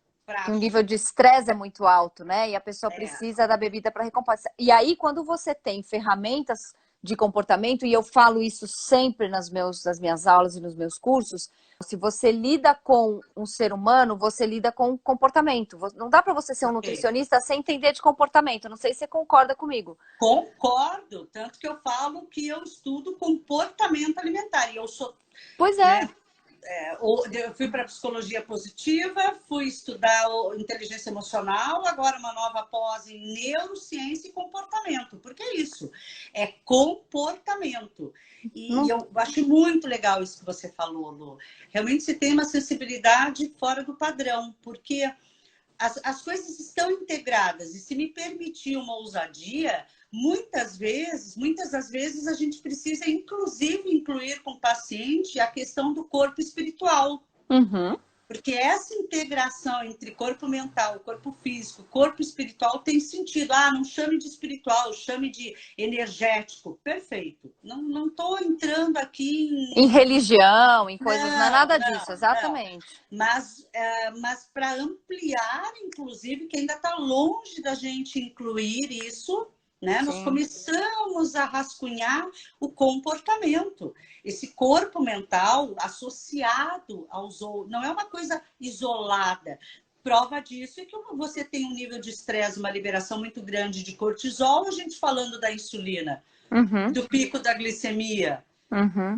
O nível de estresse é muito alto, né? E a pessoa precisa da bebida para recompensar. E aí, quando você tem ferramentas de comportamento, e eu falo isso sempre nas minhas aulas e nos meus cursos, se você lida com um ser humano, você lida com comportamento. Não dá para você ser um nutricionista sem entender de comportamento. Não sei se você concorda comigo. Concordo. Tanto que eu falo que eu estudo comportamento alimentar. E eu sou... Pois é. Eu fui para psicologia positiva, fui estudar inteligência emocional, agora uma nova pós em neurociência e comportamento, porque é isso, é comportamento. E eu acho muito legal isso que você falou, Lu. Realmente você tem uma sensibilidade fora do padrão, porque as coisas estão integradas. E se me permitir uma ousadia, muitas das vezes a gente precisa, inclusive, incluir com o paciente a questão do corpo espiritual. Uhum. Porque essa integração entre corpo mental, corpo físico, corpo espiritual tem sentido. Ah, não chame de espiritual, chame de energético. Perfeito. Não estou entrando aqui em religião, em coisas, não é nada não, disso, exatamente. Mas para ampliar, inclusive, que ainda está longe da gente incluir isso, né? Nós começamos a rascunhar o comportamento. Esse corpo mental associado aos outros, não é uma coisa isolada. Prova disso é que você tem um nível de estresse, uma liberação muito grande de cortisol, a gente falando da insulina, do pico da glicemia.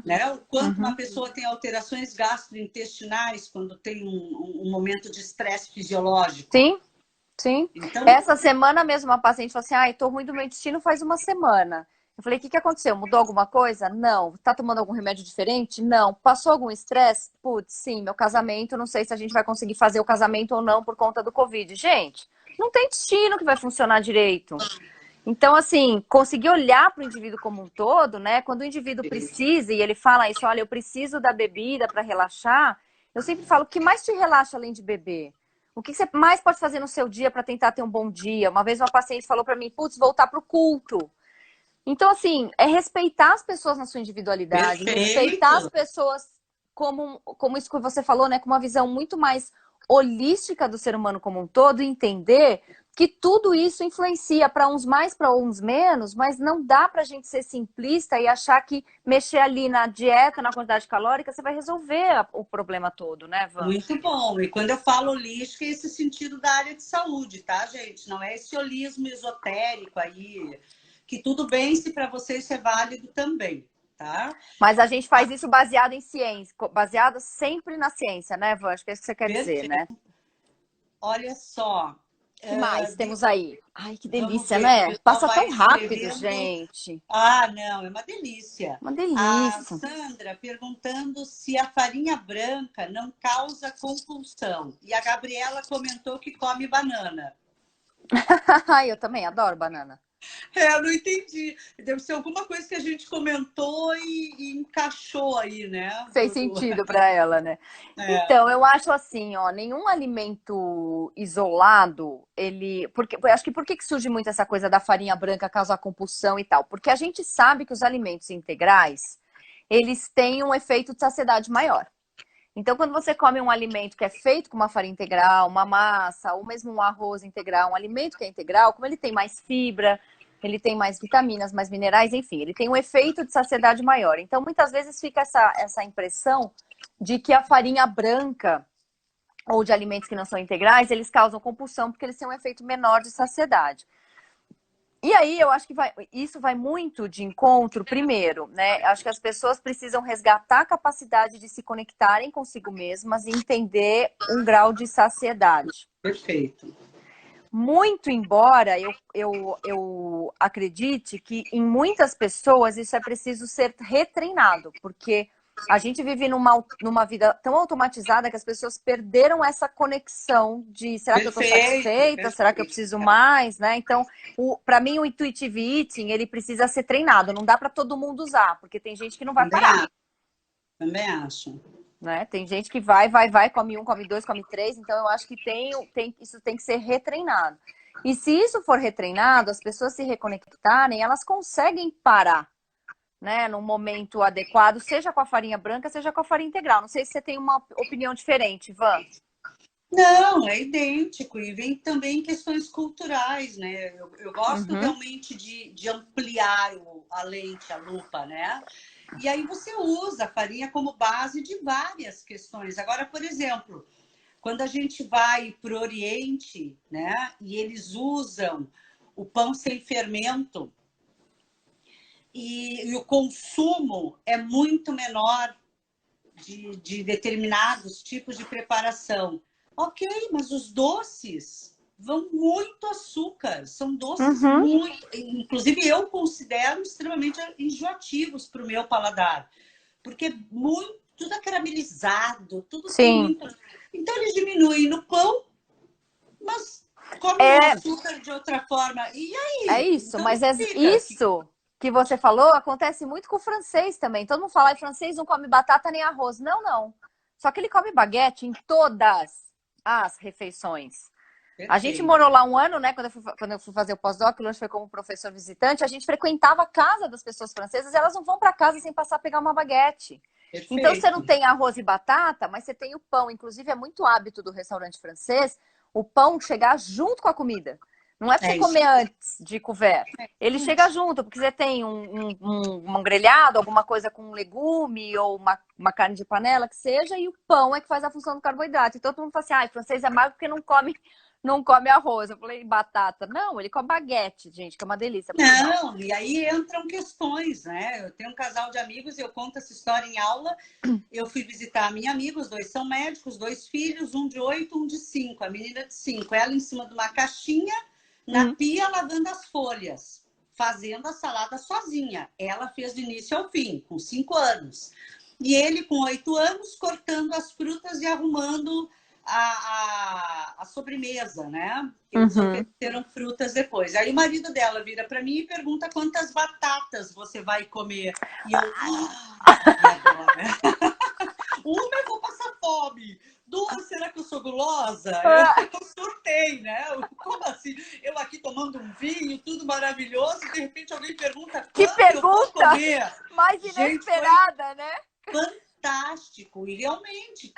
Né? O quanto uma pessoa tem alterações gastrointestinais quando tem um momento de estresse fisiológico. Sim. Então, essa semana mesmo, uma paciente falou assim: ai, tô ruim do meu intestino faz uma semana. Eu falei: o que aconteceu? Mudou alguma coisa? Não. Tá tomando algum remédio diferente? Não. Passou algum estresse? Putz, sim, meu casamento, não sei se a gente vai conseguir fazer o casamento ou não por conta do Covid. Gente, não tem intestino que vai funcionar direito. Então, assim, conseguir olhar para o indivíduo como um todo, né? Quando o indivíduo precisa e ele fala isso: olha, eu preciso da bebida para relaxar, eu sempre falo: o que mais te relaxa além de beber? O que você mais pode fazer no seu dia para tentar ter um bom dia? Uma vez uma paciente falou para mim: putz, voltar para o culto. Então, assim, é respeitar as pessoas na sua individualidade, respeitar as pessoas como isso que você falou, né? Com uma visão muito mais holística do ser humano como um todo, e entender que tudo isso influencia, para uns mais, para uns menos, mas não dá para a gente ser simplista e achar que mexer ali na dieta, na quantidade calórica, você vai resolver o problema todo, né, Van? Muito bom. E quando eu falo holístico, é esse sentido da área de saúde, tá, gente? Não é esse holismo esotérico aí, que tudo bem se para você isso é válido também, tá? Mas a gente faz isso baseado em ciência, baseado sempre na ciência, né, Van? Acho que é isso que você quer dizer, né? Olha só. O que mais temos aí? Ai, que delícia, né? O Passa vai tão rápido, escrevendo. gente. Ah, não, é uma delícia. Uma A delícia. Sandra perguntando se a farinha branca não causa compulsão. E a Gabriela comentou que come banana. Ai, eu também adoro banana. Eu não entendi. Deve ser alguma coisa que a gente comentou e encaixou aí, né? Fez sentido para ela, né? Então, eu acho assim, ó, nenhum alimento isolado, porque acho que por que surge muito essa coisa da farinha branca causar compulsão e tal? Porque a gente sabe que os alimentos integrais, eles têm um efeito de saciedade maior. Então, quando você come um alimento que é feito com uma farinha integral, uma massa, ou mesmo um arroz integral, um alimento que é integral, como ele tem mais fibra, ele tem mais vitaminas, mais minerais, enfim, ele tem um efeito de saciedade maior. Então, muitas vezes fica essa impressão de que a farinha branca ou de alimentos que não são integrais, eles causam compulsão porque eles têm um efeito menor de saciedade. E aí, eu acho que isso vai muito de encontro, primeiro, né? Acho que as pessoas precisam resgatar a capacidade de se conectarem consigo mesmas e entender um grau de saciedade. Perfeito. Muito embora eu acredite que em muitas pessoas isso é preciso ser retreinado, porque a gente vive numa vida tão automatizada que as pessoas perderam essa conexão de será que eu estou satisfeita? Será que eu preciso mais? Né? Então, para mim, o intuitive eating, ele precisa ser treinado. Não dá para todo mundo usar, porque tem gente que não vai parar. Também acho. Né? Tem gente que vai, come um, come dois, come três. Então, eu acho que isso tem que ser retreinado. E se isso for retreinado, as pessoas se reconectarem, elas conseguem parar, né, num momento adequado, seja com a farinha branca, seja com a farinha integral. Não sei se você tem uma opinião diferente, Van. Não, é idêntico. E vem também questões culturais, né? Eu gosto realmente de ampliar a lente, a lupa, né? E aí você usa a farinha como base de várias questões. Agora, por exemplo, quando a gente vai para o Oriente, né? E eles usam o pão sem fermento, e o consumo é muito menor de determinados tipos de preparação. Ok, mas os doces vão muito açúcar, são doces muito... Inclusive, eu considero extremamente enjoativos para o meu paladar, porque é muito, tudo é caramelizado, tudo tem muito... Então, eles diminuem no pão, mas comem o açúcar de outra forma. E aí? É isso, então, mas isso que você falou acontece muito com o francês também. Todo mundo fala que francês não come batata nem arroz. Não, não. Só que ele come baguete em todas as refeições. Perfeito. A gente morou lá um ano, né? Quando eu fui fazer o pós-doc, o lanche foi como professor visitante, a gente frequentava a casa das pessoas francesas e elas não vão para casa sem passar a pegar uma baguete. Perfeito. Então você não tem arroz e batata, mas você tem o pão. Inclusive, é muito hábito do restaurante francês o pão chegar junto com a comida. Não é para você comer antes de couvert. Ele chega junto, porque você tem um grelhado, alguma coisa com um legume ou uma carne de panela, que seja, e o pão é que faz a função do carboidrato. Então todo mundo fala assim, francês é magro porque não come arroz. Eu falei, batata. Não, ele come baguete, gente, que é uma delícia. Não, e aí entram questões, né? Eu tenho um casal de amigos e eu conto essa história em aula. Eu fui visitar a minha amiga, os dois são médicos, 2 filhos, um de 8, um de 5. A menina de 5, ela em cima de uma caixinha, na pia, lavando as folhas, fazendo a salada sozinha. Ela fez do início ao fim, com 5 anos. E ele, com 8 anos, cortando as frutas e arrumando a sobremesa, né? Eles ofereceram frutas depois. Aí o marido dela vira para mim e pergunta quantas batatas você vai comer. E eu... Uma, eu vou passar fome. 2, será que eu sou gulosa? Eu surtei, né? Como assim? Eu aqui tomando um vinho, tudo maravilhoso, e de repente alguém pergunta que pergunta eu vou comer. Mais inesperada, gente, né? Fantástico. E realmente,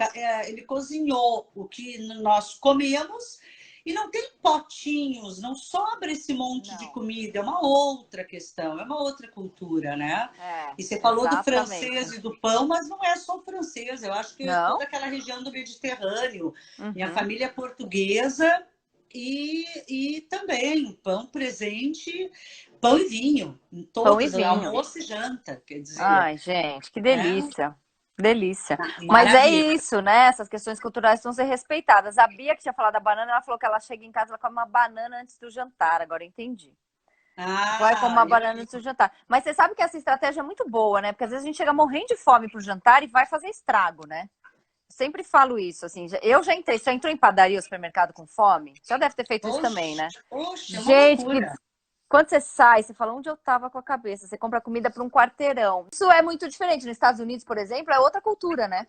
ele cozinhou o que nós comemos e não tem potinhos, não sobra esse monte de comida. É uma outra questão, é uma outra cultura, né? E você falou do francês e do pão, mas não é só o francês. Eu acho que toda aquela região do Mediterrâneo. Minha família é portuguesa e também pão presente, pão e vinho, em todos, almoço e janta, quer dizer. Ai, gente, que delícia. Delícia. Mas é isso, né? Essas questões culturais estão ser respeitadas. A Bia, que tinha falado da banana, ela falou que ela chega em casa, ela come uma banana antes do jantar. Agora eu entendi. Vai comer uma banana antes do jantar. Mas você sabe que essa estratégia é muito boa, né? Porque às vezes a gente chega morrendo de fome pro jantar e vai fazer estrago, né? Sempre falo isso, assim. Eu já entrei. Você entrou em padaria ou supermercado com fome? Já deve ter feito isso também, né? Gente, quando você sai, você fala onde eu tava com a cabeça. Você compra comida para um quarteirão. Isso é muito diferente. Nos Estados Unidos, por exemplo, é outra cultura, né?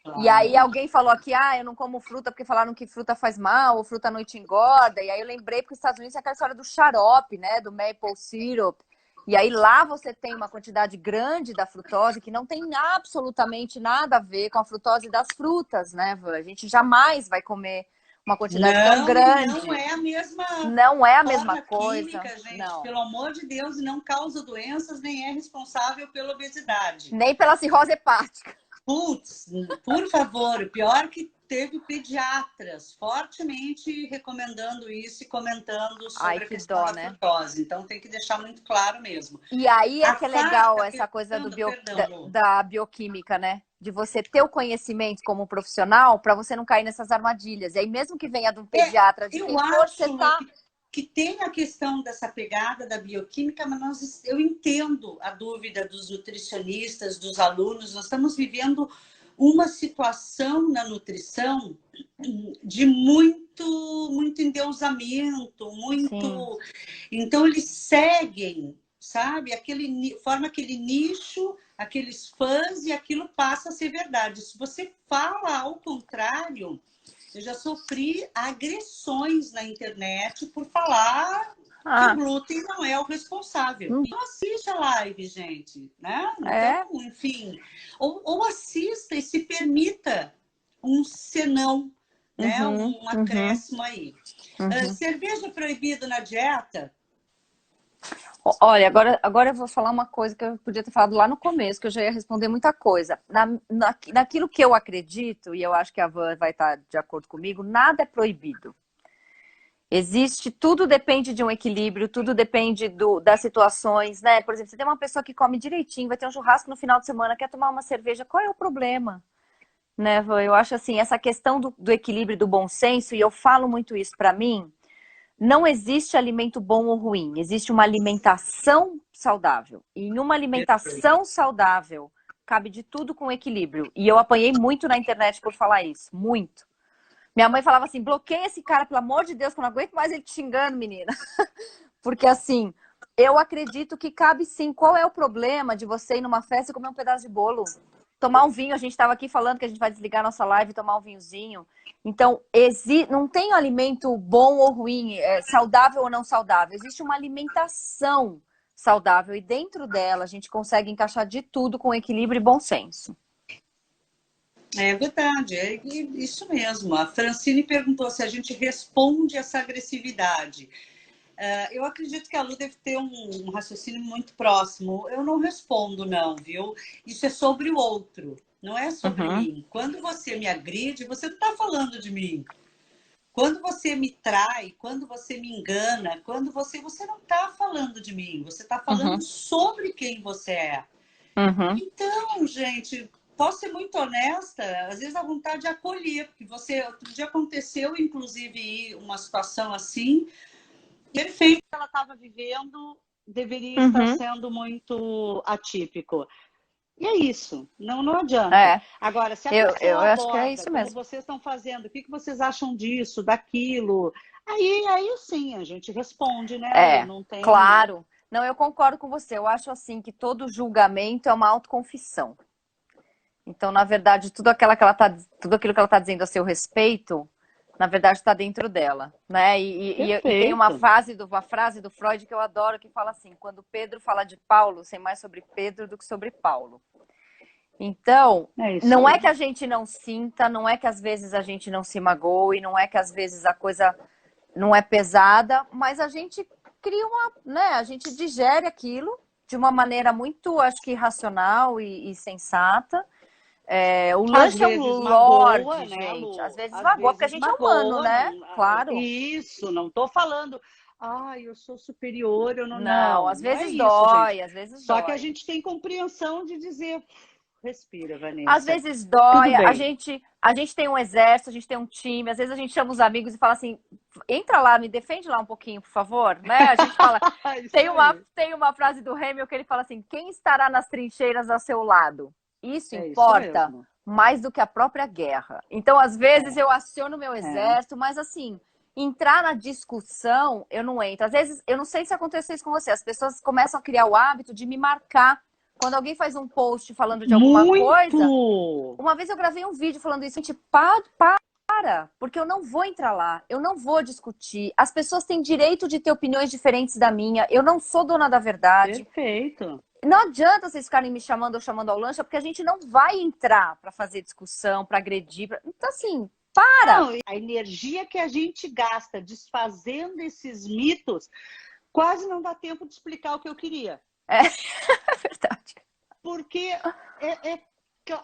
Claro. E aí alguém falou aqui, eu não como fruta porque falaram que fruta faz mal, ou fruta à noite engorda. E aí eu lembrei porque os Estados Unidos é aquela história do xarope, né? Do maple syrup. E aí lá você tem uma quantidade grande da frutose que não tem absolutamente nada a ver com a frutose das frutas, né, Vã? A gente jamais vai comer uma quantidade tão grande. Não é a mesma. Não é a mesma coisa. Química, gente. Não. Pelo amor de Deus, não causa doenças, nem é responsável pela obesidade. Nem pela cirrose hepática. Putz, por favor, o pior que teve pediatras fortemente recomendando isso e comentando sobre a questão da frutose. Então tem que deixar muito claro mesmo. E aí é que é legal essa coisa da bioquímica, né? De você ter o conhecimento como profissional para você não cair nessas armadilhas. E aí mesmo que venha de um pediatra, de quem for, você tá... que tem a questão dessa pegada da bioquímica, mas eu entendo a dúvida dos nutricionistas, dos alunos. Nós estamos vivendo uma situação na nutrição de muito endeusamento, muito... Então, eles seguem, sabe? Forma aquele nicho, aqueles fãs, e aquilo passa a ser verdade. Se você fala ao contrário... Eu já sofri agressões na internet por falar que o glúten não é o responsável. Então assiste a live, gente, né? Então, enfim, ou assista e se permita um senão, né? Um acréscimo aí. Cerveja proibida na dieta? Olha, agora eu vou falar uma coisa que eu podia ter falado lá no começo, que eu já ia responder muita coisa. Naquilo que eu acredito, e eu acho que a Van vai estar de acordo comigo, nada é proibido. Existe, tudo depende de um equilíbrio, tudo depende das situações, né? Por exemplo, você tem uma pessoa que come direitinho, vai ter um churrasco no final de semana, quer tomar uma cerveja, qual é o problema? Né? Eu acho assim, essa questão do equilíbrio, do bom senso, e eu falo muito isso para mim, não existe alimento bom ou ruim, existe uma alimentação saudável. E em uma alimentação saudável, cabe de tudo com equilíbrio. E eu apanhei muito na internet por falar isso, muito. Minha mãe falava assim, bloqueia esse cara, pelo amor de Deus, que eu não aguento mais ele te xingando, menina. Porque assim, eu acredito que cabe sim. Qual é o problema de você ir numa festa e comer um pedaço de bolo? Tomar um vinho, a gente estava aqui falando que a gente vai desligar nossa live e tomar um vinhozinho. Então, não tem alimento bom ou ruim, saudável ou não saudável. Existe uma alimentação saudável e dentro dela a gente consegue encaixar de tudo com equilíbrio e bom senso. É verdade, é isso mesmo. A Francine perguntou se a gente responde essa agressividade. Eu acredito que a Lu deve ter um raciocínio muito próximo. Eu não respondo, não, viu? Isso é sobre o outro, não é sobre mim. Quando você me agride, você não está falando de mim. Quando você me trai, quando você me engana, quando você não está falando de mim, você está falando sobre quem você é. Então, gente, posso ser muito honesta, às vezes a vontade é acolher, porque outro dia aconteceu, inclusive, uma situação assim, perfeito que ela estava vivendo, deveria estar sendo muito atípico. E é isso, não adianta. Agora, se a pessoa eu acho aborda, que é isso como mesmo. vocês estão fazendo, o que vocês acham disso, daquilo, aí sim, a gente responde, né? Não tem... Claro. Não, eu concordo com você. Eu acho assim que todo julgamento é uma autoconfissão. Então, na verdade, tudo aquilo que ela está dizendo a seu respeito, na verdade, está dentro dela, né? E tem uma frase do Freud que eu adoro, que fala assim: quando Pedro fala de Paulo, sei mais sobre Pedro do que sobre Paulo. Então, não é que a gente não sinta, não é que às vezes a gente não se magoe, não é que às vezes a coisa não é pesada, mas a gente cria né? A gente digere aquilo de uma maneira muito, acho que racional e sensata. O lanche é um lorde, né, gente. Às vezes magoa, porque a gente é humano, né? Claro. Isso, não tô falando, eu sou superior, eu não. Não, às vezes é dói, isso, às vezes Só dói. que a gente tem compreensão de dizer, respira, Vanessa. Às vezes dói, a gente tem um exército, a gente tem um time, às vezes a gente chama os amigos e fala assim, entra lá, me defende lá um pouquinho, por favor, né? A gente fala, tem uma frase do Hamilton que ele fala assim, quem estará nas trincheiras ao seu lado? Isso importa mais do que a própria guerra. Então, às vezes eu aciono meu exército, mas assim, entrar na discussão, eu não entro. Às vezes, eu não sei se aconteceu isso com você, as pessoas começam a criar o hábito de me marcar. Quando alguém faz um post falando de alguma coisa, uma vez eu gravei um vídeo falando isso, gente, para, porque eu não vou entrar lá, eu não vou discutir. As pessoas têm direito de ter opiniões diferentes da minha, eu não sou dona da verdade. Perfeito. Não adianta vocês ficarem me chamando ou chamando ao lancha, porque a gente não vai entrar para fazer discussão, para agredir. Então, assim, para! Não, a energia que a gente gasta desfazendo esses mitos, quase não dá tempo de explicar o que eu queria. É verdade. Porque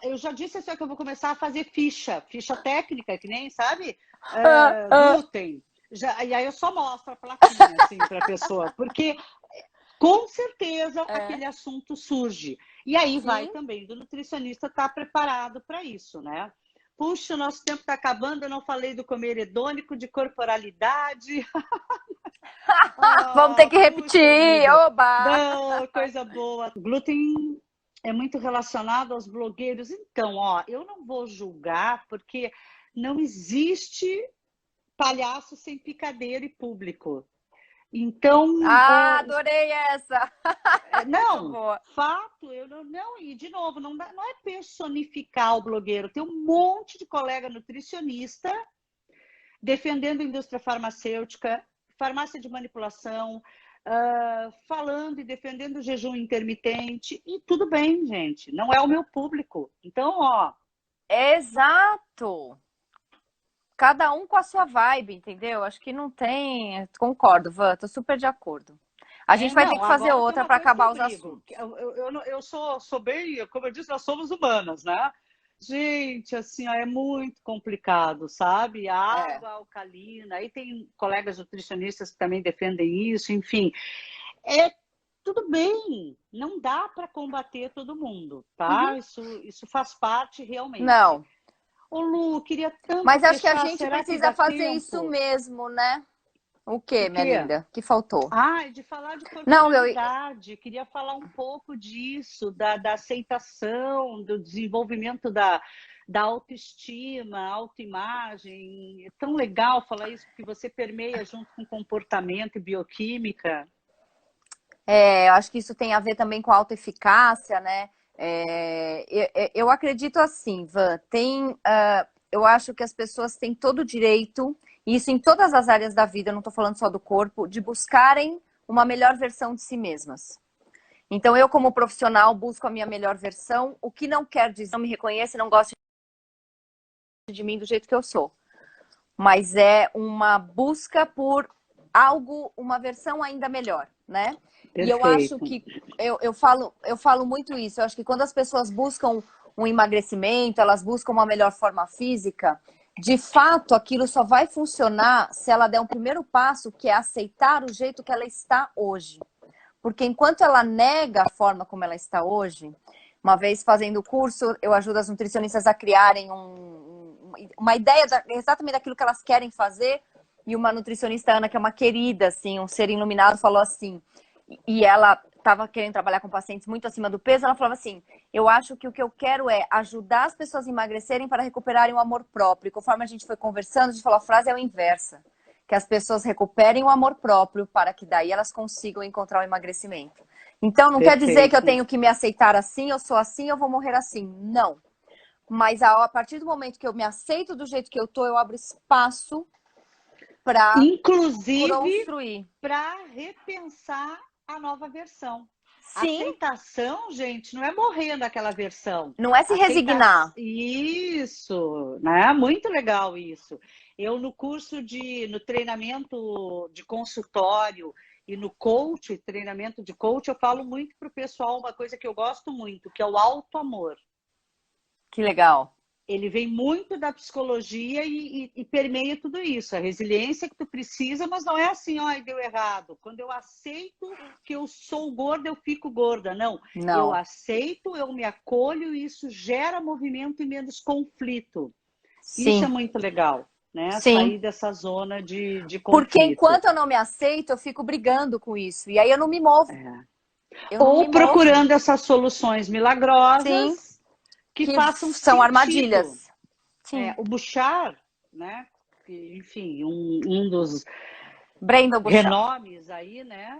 eu já disse assim, que eu vou começar a fazer ficha técnica, que nem, sabe? Glúten. E aí eu só mostro a plaquinha assim, para a pessoa, porque com certeza aquele assunto surge. E aí vai também do nutricionista estar preparado para isso, né? Puxa, o nosso tempo está acabando, eu não falei do comer hedônico, de corporalidade. Vamos ter que repetir, oba! Não, coisa boa. Glúten é muito relacionado aos blogueiros. Então, eu não vou julgar, porque não existe palhaço sem picadeiro e público. Então... adorei essa! Não, fato, e de novo, não é personificar o blogueiro. Tem um monte de colega nutricionista defendendo a indústria farmacêutica, farmácia de manipulação, falando e defendendo o jejum intermitente, e tudo bem, gente, não é o meu público. Então, Exato! Cada um com a sua vibe, entendeu? Acho que não tem... Concordo, Van, tô super de acordo. A gente vai ter que fazer outra para acabar os assuntos. Eu sou bem, como eu disse, nós somos humanas, né? Gente, assim, ó, é muito complicado, sabe? A É. água alcalina, aí tem colegas nutricionistas que também defendem isso, enfim. É tudo bem, não dá para combater todo mundo, Uhum. tá? Isso faz parte realmente. Não, Ô Lu, queria tanto mas acho que a fechar, gente será que precisa dá fazer isso tempo? mesmo, né? O O quê, minha quê? linda? Que faltou? Ah, de falar de Não, corporalidade, queria falar um pouco disso, da aceitação, do desenvolvimento da autoestima, autoimagem. É tão legal falar isso, porque você permeia junto com comportamento e bioquímica. eu acho que isso tem a ver também com autoeficácia, né? Eu acredito assim, Van, eu acho que as pessoas têm todo o direito, e isso em todas as áreas da vida, eu não estou falando só do corpo, de buscarem uma melhor versão de si mesmas. Então, eu, como profissional, busco a minha melhor versão, o que não quer dizer, não me reconhece, não gosta de mim do jeito que eu sou. Mas é uma busca por algo, uma versão ainda melhor, né? E eu acho Perfeito. que eu falo muito isso. Eu acho que quando as pessoas buscam um emagrecimento, elas buscam uma melhor forma física, de fato aquilo só vai funcionar se ela der um primeiro passo, que é aceitar o jeito que ela está hoje. Porque enquanto ela nega a forma como ela está hoje, uma vez fazendo o curso, eu ajudo as nutricionistas a criarem uma ideia exatamente daquilo que elas querem fazer. E uma nutricionista, Ana, que é uma querida, assim, um ser iluminado, falou assim, e ela estava querendo trabalhar com pacientes muito acima do peso, ela falava assim, eu acho que o que eu quero é ajudar as pessoas a emagrecerem para recuperarem o amor próprio. E conforme a gente foi conversando, a gente falou, a frase é o inversa, que as pessoas recuperem o amor próprio para que daí elas consigam encontrar o emagrecimento. Então, não quer dizer que eu Perfeito. tenho que me aceitar assim, eu sou assim, eu vou morrer assim. Não. Mas a partir do momento que eu me aceito do jeito que eu tô, eu abro espaço para Inclusive construir. para repensar a nova versão. Sim, Aceitação, gente, não é morrer naquela versão. não é se resignar. Isso, né? Muito legal isso. Eu no treinamento de consultório e no coach, treinamento de coach, eu falo muito para o pessoal uma coisa que eu gosto muito, que é o auto-amor. Que legal. Ele vem muito da psicologia e permeia tudo isso. A resiliência que tu precisa, mas não é assim, ó, deu errado. Quando eu aceito que eu sou gorda, eu fico gorda. Não, eu Não. aceito, eu me acolho e isso gera movimento e menos conflito. Isso é Sim, muito legal, né? sim. Sair dessa zona de Porque conflito. enquanto eu não me aceito, eu fico brigando com isso. E aí eu não me movo. É. Eu não me Ou movo. procurando essas soluções Sim, milagrosas que que façam são sentido. armadilhas. Sim. O Bouchard, né? Enfim, um dos Brandon Bouchard. renomes aí, né?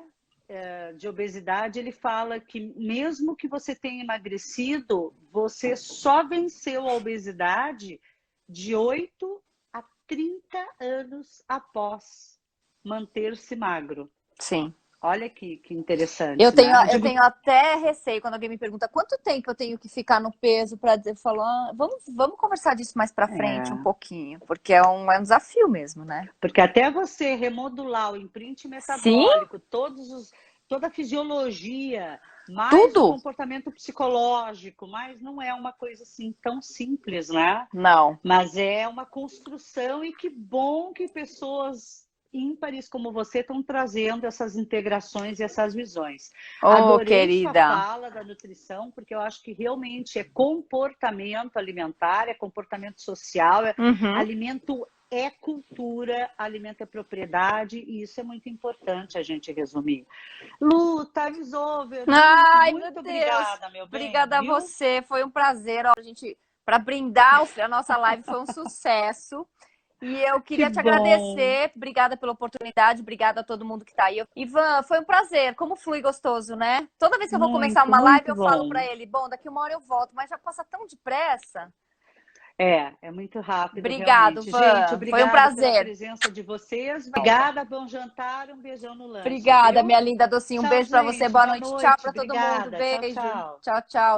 De obesidade, ele fala que mesmo que você tenha emagrecido, você só venceu a obesidade de 8 a 30 anos após manter-se magro. Sim. Olha que interessante, né? Eu tenho até receio quando alguém me pergunta quanto tempo eu tenho que ficar no peso para dizer, falar, vamos conversar disso mais para frente um É, pouquinho, porque é um desafio mesmo, né? porque até você remodular o imprint Sim, metabólico, toda a fisiologia, mais o tudo. comportamento psicológico, mas não é uma coisa assim tão simples, né? Não. Mas é uma construção e que bom que pessoas ímpares como você estão trazendo essas integrações e essas visões. Oh, Adorei sua querida. fala da nutrição, porque eu acho que realmente é comportamento alimentar, é comportamento social, Uhum. alimento é cultura, alimento é propriedade, e isso é muito importante a gente resumir. Lu, time's over. Muito, Ai, meu muito Deus. obrigada, meu bem, Obrigada a viu? você. Foi um prazer. Ó, para brindar a nossa live foi um sucesso. E eu Que queria te bom. agradecer. Obrigada pela oportunidade. Obrigada a todo mundo que está aí. Ivan, foi um prazer. Como flui gostoso, né? Toda vez que eu vou começar Muito, uma live, muito eu falo para bom. ele: bom, daqui uma hora eu volto, mas já passa tão depressa. É muito rápido, Obrigado, realmente. Gente, Van. Foi um obrigada pela prazer. presença de vocês. Obrigada, bom jantar, um beijão no lanche, Obrigada, viu? minha linda docinha. Um Tchau, beijo para você. gente. Boa Boa noite. Tchau para noite. todo mundo. Obrigada. Tchau, Beijo. tchau. Tchau, tchau.